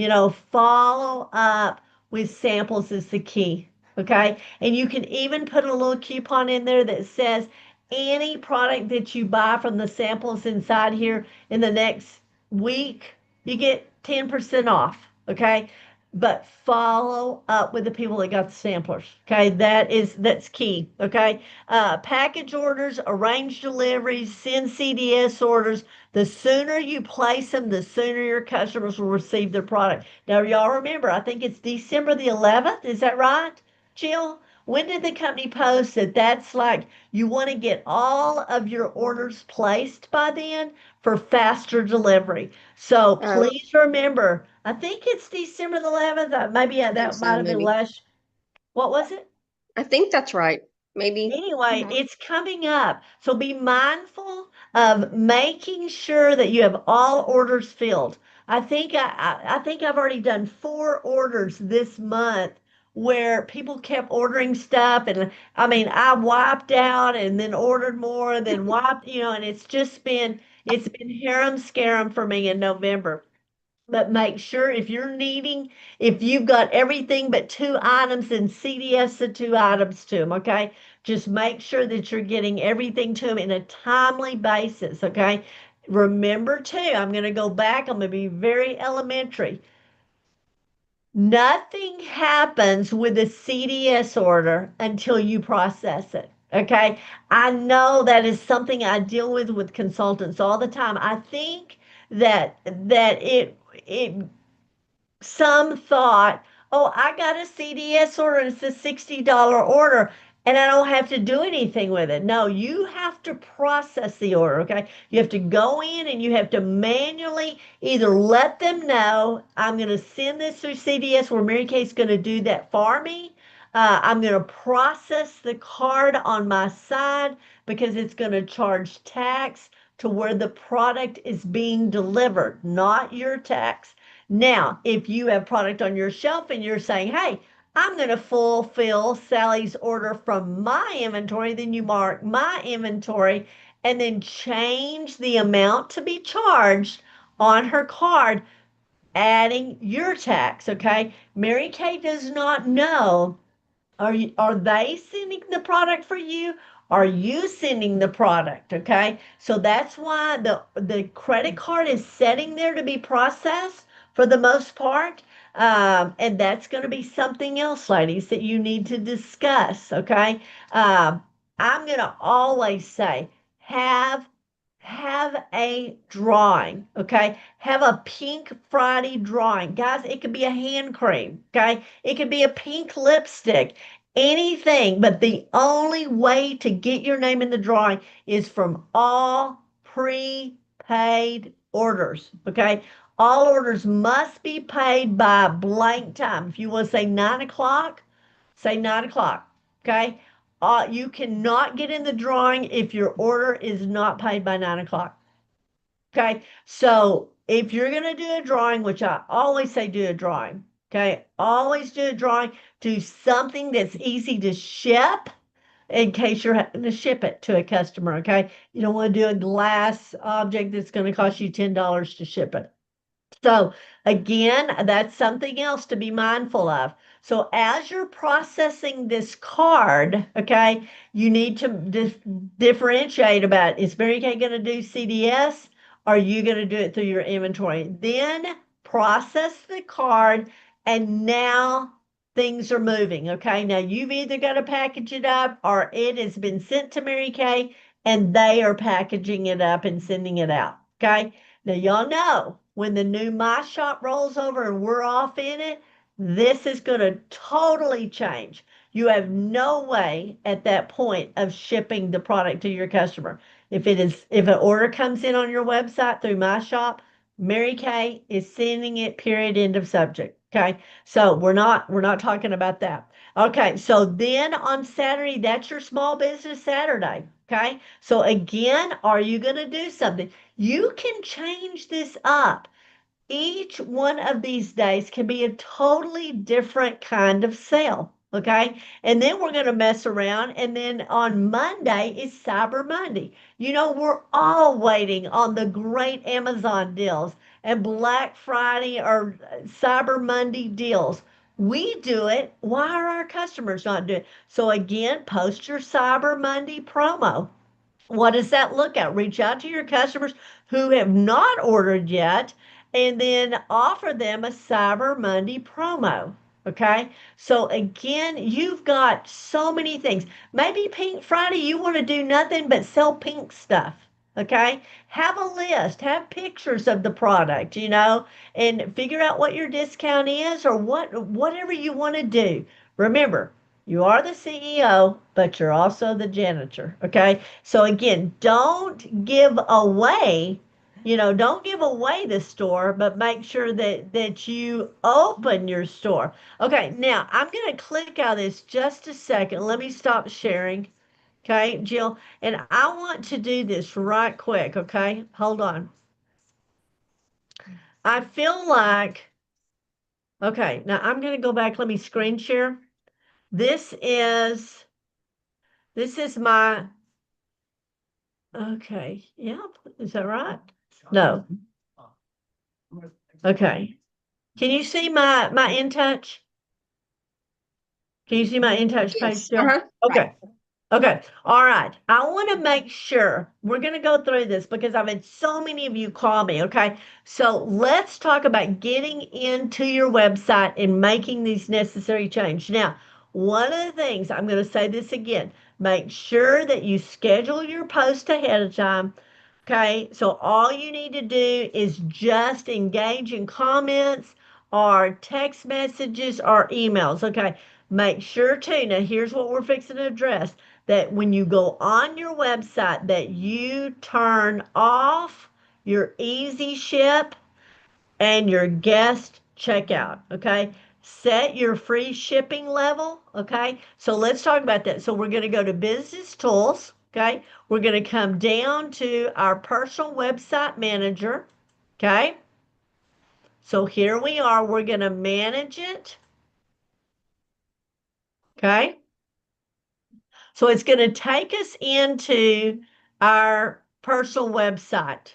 Follow up with samples is the key. Okay. And you can even put a little coupon in there that says any product that you buy from the samples inside here in the next week, you get 10% off. Okay. But follow up with the people that got the samplers. Okay. That's key. Okay. Package orders, arrange deliveries, send CDS orders. The sooner you place them, the sooner your customers will receive their product. Now, y'all remember, I think it's December the 11th. Is that right, Jill? When did the company post that that's like you want to get all of your orders placed by then for faster delivery? So Oh, please remember, I think it's December the 11th. Maybe I think that so, might have been maybe. last. What was it? I think that's right. Maybe. Anyway, Mhm. it's coming up. So be mindful of making sure that you have all orders filled. I think I've already done 4 orders this month where people kept ordering stuff and I mean I wiped out and then ordered more and then wiped, and it's been harem scarum for me in November. But make sure if you've got everything but 2 items, then CDS the 2 items to them, okay? Just make sure that you're getting everything to them in a timely basis, okay? Remember too, I'm going to go back, I'm going to be very elementary. Nothing happens with a CDS order until you process it. Okay. I know that is something I deal with consultants all the time. I think that it some thought, oh, I got a CDS order and it's a $60 order and I don't have to do anything with it. No, you have to process the order, okay? You have to go in and you have to manually either let them know, I'm going to send this through CDS where Mary Kay's going to do that for me. I'm going to process the card on my side because it's going to charge tax to where the product is being delivered, not your tax. Now, if you have product on your shelf and you're saying, hey, I'm going to fulfill Sally's order from my inventory, then you mark my inventory and then change the amount to be charged on her card, adding your tax. Okay. Mary Kay does not know, are they sending the product for you? Are you sending the product? Okay. So that's why the credit card is sitting there to be processed for the most part. And that's going to be something else, ladies, that you need to discuss. Okay. Um, I'm going to always say have have a drawing, okay? Have a pink Friday drawing. Guys, it could be a hand cream, okay? It could be a pink lipstick, anything, but the only way to get your name in the drawing is from all prepaid orders, okay? All orders must be paid by blank time. If you want to say 9 o'clock, say 9 o'clock. Okay. You cannot get in the drawing if your order is not paid by 9 o'clock. Okay. So if you're going to do a drawing, which I always say do a drawing, okay, always do a drawing, do something that's easy to ship in case you're having to ship it to a customer. Okay. You don't want to do a glass object that's going to cost you $10 to ship it. So again, that's something else to be mindful of. So as you're processing this card, okay, you need to differentiate about, is Mary Kay going to do CDS? Or are you going to do it through your inventory? Then process the card, and now things are moving. Okay, now you've either got to package it up or it has been sent to Mary Kay and they are packaging it up and sending it out. Okay. Now, y'all know when the new My Shop rolls over and we're off in it, this is going to totally change. You have no way at that point of shipping the product to your customer. If an order comes in on your website through My Shop, Mary Kay is sending it, period, end of subject. Okay. So we're not talking about that. Okay. So then on Saturday, that's your small business Saturday. Okay. So again, are you going to do something? You can change this up. Each one of these days can be a totally different kind of sale. Okay. And then we're going to mess around. And then on Monday is Cyber Monday. You know, we're all waiting on the great Amazon deals and Black Friday or Cyber Monday deals. We do it. Why are our customers not doing it? So again, post your Cyber Monday promo. What does that look at? Reach out to your customers who have not ordered yet and then offer them a Cyber Monday promo. Okay. So again, you've got so many things. Maybe Pink Friday, you want to do nothing but sell pink stuff. Okay. Have a list, have pictures of the product, and figure out what your discount is or whatever you want to do. Remember, you are the CEO, but you're also the janitor. Okay. So again, don't give away the store, but make sure that you open your store. Okay. Now I'm going to click out of this just a second. Let me stop sharing. Okay, Jill. And I want to do this right quick. Okay. Hold on. I feel like, okay. Now I'm going to go back. Let me screen share. This is, this is my, okay. Yep. Is that right? No. Okay. Can you see my In Touch? Can you see my In Touch page Yes. still? Uh-huh. Right. Okay. Okay. All right. I want to make sure we're going to go through this because I've had so many of you call me. Okay. So let's talk about getting into your website and making these necessary changes. Now, one of the things, I'm going to say this again, make sure that you schedule your post ahead of time. Okay, so all you need to do is just engage in comments or text messages or emails. Okay, make sure to, now here's what we're fixing to address, that when you go on your website that you turn off your easy ship and your guest checkout. Okay, set your free shipping level. Okay, so let's talk about that. So we're going to go to business tools. Okay, we're going to come down to our personal website manager. Okay, so here we are. We're going to manage it. Okay, so it's going to take us into our personal website.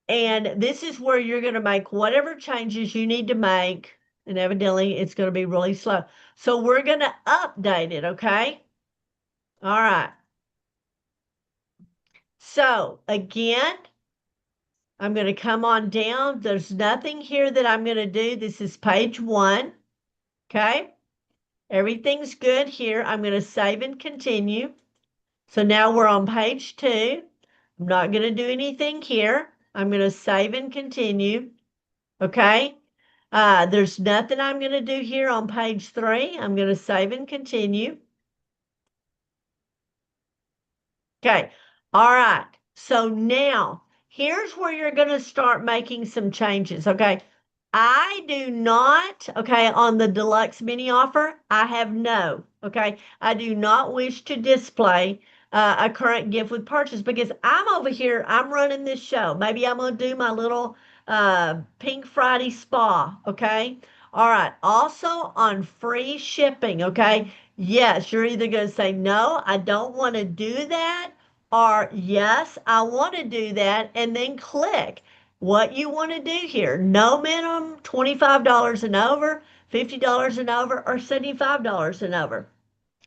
And this is where you're going to make whatever changes you need to make. And evidently, it's going to be really slow. So we're going to update it, okay? All right. So again, I'm going to come on down. There's nothing here that I'm going to do. This is page 1, okay? Everything's good here. I'm going to save and continue. So now we're on page 2. I'm not going to do anything here. I'm going to save and continue, okay? There's nothing I'm going to do here on page 3. I'm going to save and continue. Okay. All right. So now here's where you're going to start making some changes. Okay. I do not, okay, on the deluxe mini offer, I have no, okay. I do not wish to display a current gift with purchase because I'm over here, I'm running this show. Maybe I'm going to do my little Pink Friday spa, okay. All right. Also on free shipping, okay. Yes, you're either going to say, no, I don't want to do that, or yes, I want to do that, and then click what you want to do here. No minimum $25 and over, $50 and over, or $75 and over.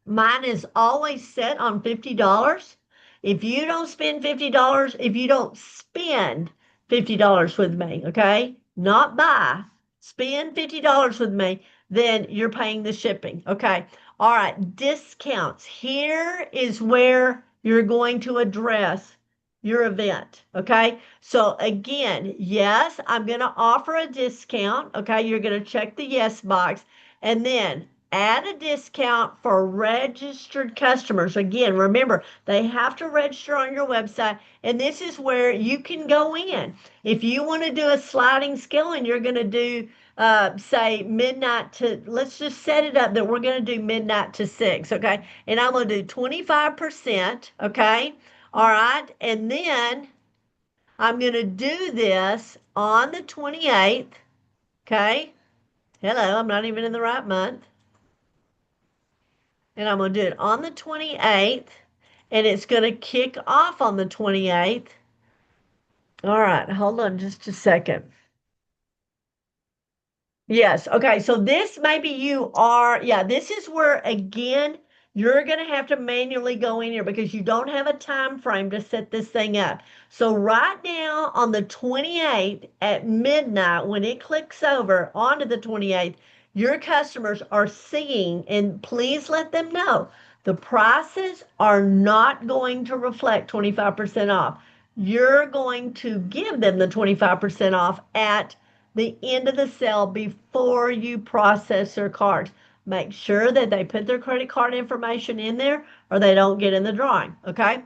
Mine is always set on $50. If you don't spend $50, if you don't spend $50 with me, okay, not buy, spend $50 with me, then you're paying the shipping, okay? All right, discounts. Here is where you're going to address your event, okay? So again, yes, I'm going to offer a discount, okay? You're going to check the yes box, and then add a discount for registered customers. Again, remember, they have to register on your website, and this is where you can go in. If you want to do a sliding scale and you're going to do, say, midnight to, let's just set it up that we're going to do midnight to 6, okay? And I'm going to do 25%, okay? All right. And then I'm going to do this on the 28th, okay? Hello, I'm not even in the right month. And I'm going to do it on the 28th, and it's going to kick off on the 28th. All right, hold on just a second. Yes. Okay. So this maybe you are, yeah, this is where again you're going to have to manually go in here because you don't have a time frame to set this thing up. So right now on the 28th at midnight, when it clicks over onto the 28th, your customers are seeing, and please let them know the prices are not going to reflect 25% off. You're going to give them the 25% off at the end of the sale before you process their cards. Make sure that they put their credit card information in there or they don't get in the drawing. Okay.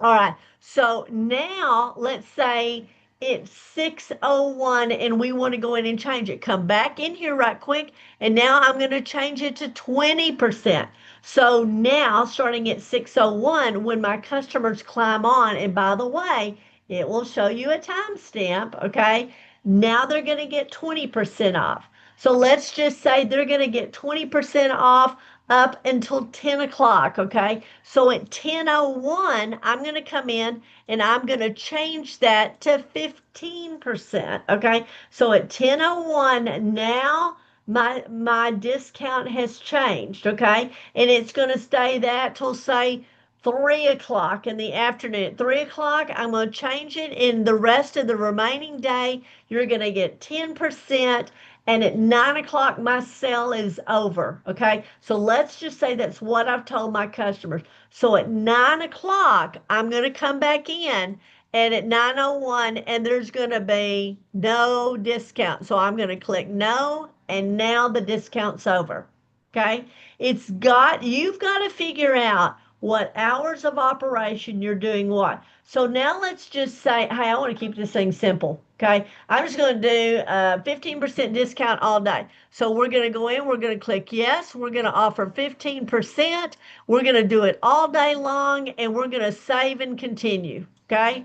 All right. So now let's say it's 6:01 and we want to go in and change it. Come back in here right quick. And now I'm going to change it to 20%. So now starting at 6:01, when my customers climb on, and by the way, it will show you a timestamp. Okay. Now they're going to get 20% off. So let's just say they're going to get 20% off up until 10 o'clock, okay? So at 10:01, I'm going to come in and I'm going to change that to 15%, okay? So at 10:01, now my discount has changed, okay? And it's going to stay that till say 3 o'clock in the afternoon. At 3 o'clock, I'm going to change it. In the rest of the remaining day, you're going to get 10%, and at 9 o'clock my sale is over. Okay, so let's just say that's what I've told my customers. So at 9 o'clock I'm going to come back in, and at 9:01, and there's going to be no discount, so I'm going to click no, and now the discount's over. Okay, you've got to figure out what hours of operation you're doing what. So now let's just say, hey, I want to keep this thing simple. Okay, I'm just going to do a 15% discount all day. So we're going to go in, we're going to click yes, we're going to offer 15%, we're going to do it all day long, and we're going to save and continue. Okay,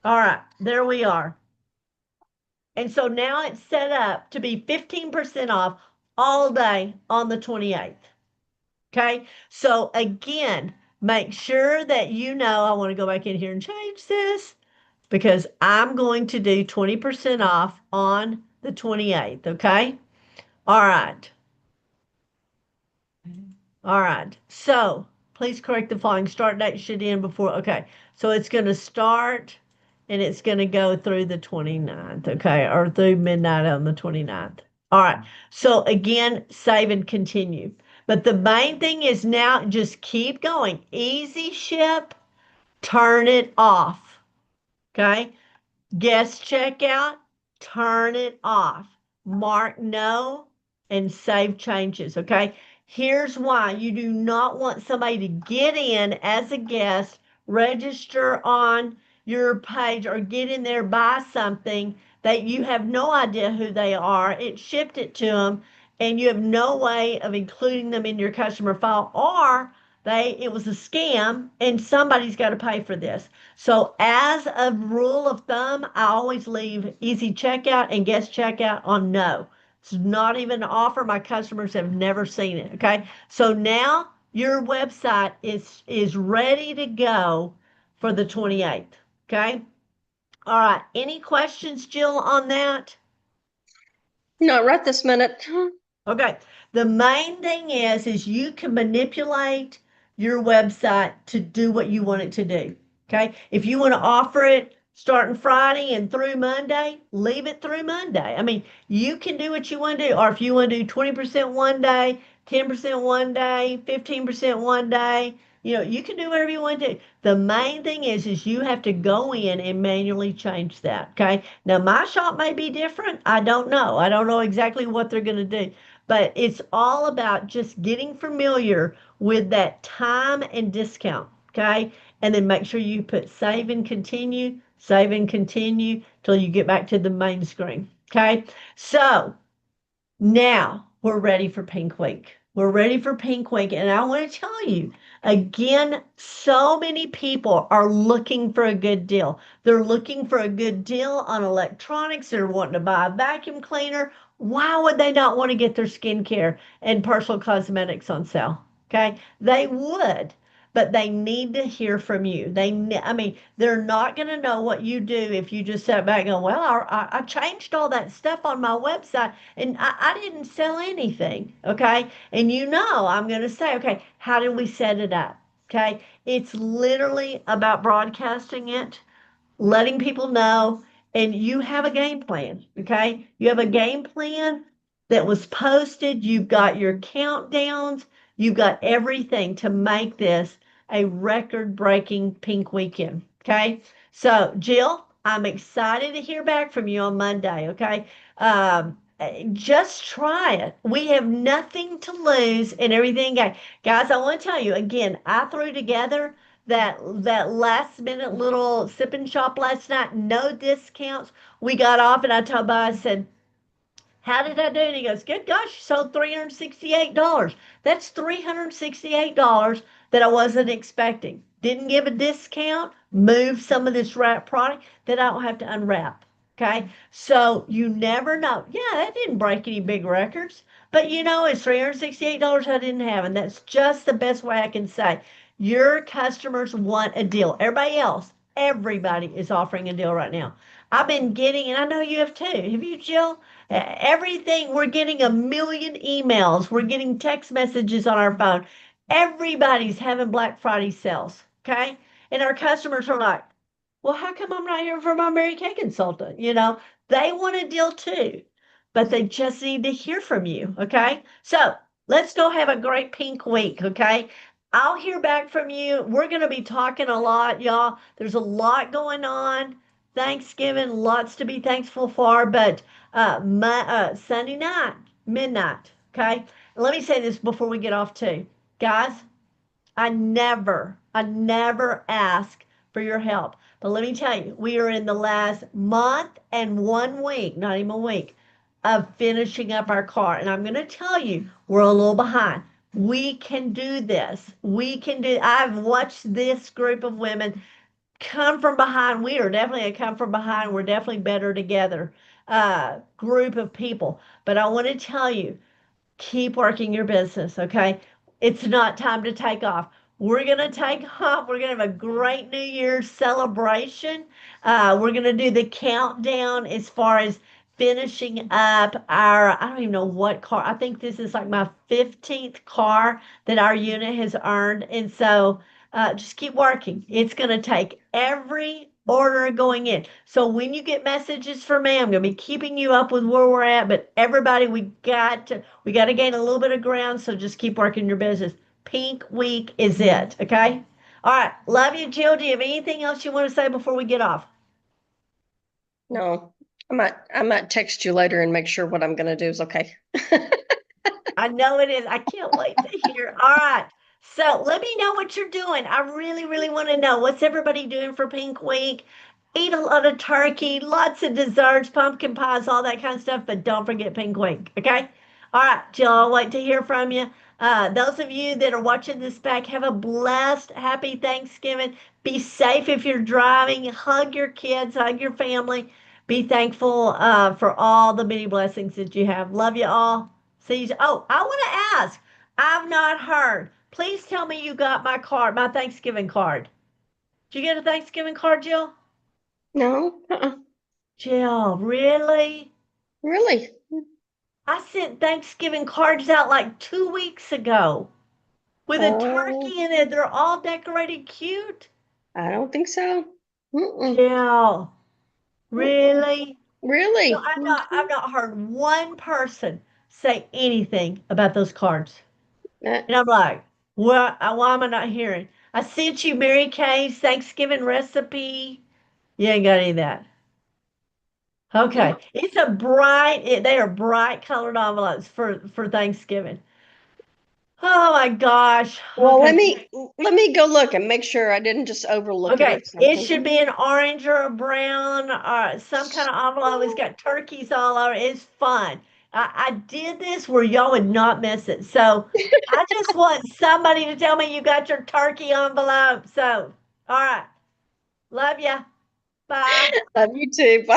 all right, there we are. And so now it's set up to be 15% off all day on the 28th. Okay, so again, make sure that you know, I want to go back in here and change this because I'm going to do 20% off on the 28th. Okay. All right. All right. So please correct the following. Start date should end before. Okay. So it's going to start and it's going to go through the 29th. Okay. Or through midnight on the 29th. All right. So again, save and continue. But the main thing is now just keep going. Easy ship, turn it off. Okay. Guest checkout, turn it off. Mark no and save changes. Okay. Here's why you do not want somebody to get in as a guest, register on your page or get in there, buy something that you have no idea who they are. It shipped it to them, and you have no way of including them in your customer file, or it was a scam and somebody's got to pay for this. So as a rule of thumb, I always leave easy checkout and guest checkout on no. It's not even an offer. My customers have never seen it. Okay. So now your website is ready to go for the 28th. Okay. All right. Any questions, Jill, on that? Not right this minute. Okay. The main thing is you can manipulate your website to do what you want it to do. Okay. If you want to offer it starting Friday and through Monday, leave it through Monday. I mean, you can do what you want to do. Or if you want to do 20% one day, 10% one day, 15% one day, you can do whatever you want to do. The main thing is you have to go in and manually change that. Okay. Now my shop may be different. I don't know. I don't know exactly what they're going to do. But it's all about just getting familiar with that time and discount, okay? And then make sure you put save and continue till you get back to the main screen, okay? So now we're ready for Pink Week. We're ready for Pink Week. And I want to tell you again, so many people are looking for a good deal. They're looking for a good deal on electronics. They're wanting to buy a vacuum cleaner. Why would they not want to get their skincare and personal cosmetics on sale? Okay. They would, but they need to hear from you. I mean, they're not going to know what you do if you just sat back and go, well, I changed all that stuff on my website and I didn't sell anything. Okay. And I'm going to say, okay, how did we set it up? Okay. It's literally about broadcasting it, letting people know, and you have a game plan. Okay. You have a game plan that was posted. You've got your countdowns. You've got everything to make this a record breaking pink weekend. Okay. So, Jill, I'm excited to hear back from you on Monday. Okay. Just try it. We have nothing to lose and everything. Guys, I want to tell you again, I threw together that last minute little sipping shop last night, no discounts. We got off and I told Bob, I said, how did I do? And he goes, good gosh, you sold $368. That's $368 that I wasn't expecting. Didn't give a discount, moved some of this wrap product that I don't have to unwrap. Okay. So you never know. Yeah, that didn't break any big records, but it's $368 I didn't have. And that's just the best way I can say. Your customers want a deal. Everybody is offering a deal right now. I've been getting, and I know you have too. Have you, Jill? Everything, we're getting a million emails. We're getting text messages on our phone. Everybody's having Black Friday sales. Okay. And our customers are like, well, how come I'm not hearing from my Mary Kay consultant? They want a deal too, but they just need to hear from you. Okay. So let's go have a great pink week. Okay. I'll hear back from you. We're going to be talking a lot, y'all. There's a lot going on. Thanksgiving, lots to be thankful for, but Sunday night, midnight. Okay. And let me say this before we get off too. Guys, I never ask for your help. But let me tell you, we are in the last month and 1 week, not even a week, of finishing up our car. And I'm going to tell you, we're a little behind. We can do this. I've watched this group of women come from behind. We are definitely a come from behind. We're definitely better together group of people. But I want to tell you, keep working your business, okay? It's not time to take off. We're going to take off. We're going to have a great New Year's celebration. We're going to do the countdown as far as finishing up I don't even know what car. I think this is like my 15th car that our unit has earned. And so just keep working. It's going to take every order going in. So when you get messages from me, I'm going to be keeping you up with where we're at. But everybody, we got to gain a little bit of ground. So just keep working your business. Pink week is it. Okay. All right. Love you, Jill. Do you have anything else you want to say before we get off? No, I might text you later and make sure what I'm going to do is okay. I know it is. I can't wait to hear. All right. So let me know what you're doing. I really, really want to know what's everybody doing for Pink Week. Eat a lot of turkey, lots of desserts, pumpkin pies, all that kind of stuff, but don't forget Pink Week. Okay? All right, Jill, I'll wait to hear from you. Those of you that are watching this back, have a blessed, happy Thanksgiving. Be safe if you're driving. Hug your kids, hug your family. Be thankful for all the many blessings that you have. Love you all. See you. Oh, I want to ask. I've not heard. Please tell me you got my card, my Thanksgiving card. Did you get a Thanksgiving card, Jill? No, Jill, really? really? I sent Thanksgiving cards out like 2 weeks ago with a Oh, turkey in it. They're all decorated cute. I don't think so. Mm-mm, Jill, mm-mm. really? No, Really? I've not heard one person say anything about those cards. Uh, And I'm like, what? Why am I not hearing? I sent you Mary Kay's Thanksgiving recipe. You ain't got any of that. Okay. no. It's a bright, they are bright colored envelopes for Thanksgiving. Oh my gosh. Well, Okay. let me go look and make sure I didn't just overlook it or Okay. It something. should be an orange or a brown or some kind of envelope. It's got turkeys all over. It's fun. I did this where y'all would not miss it. So I just want somebody to tell me you got your turkey envelope. So, all right. Love ya. Bye. Love you too. Bye.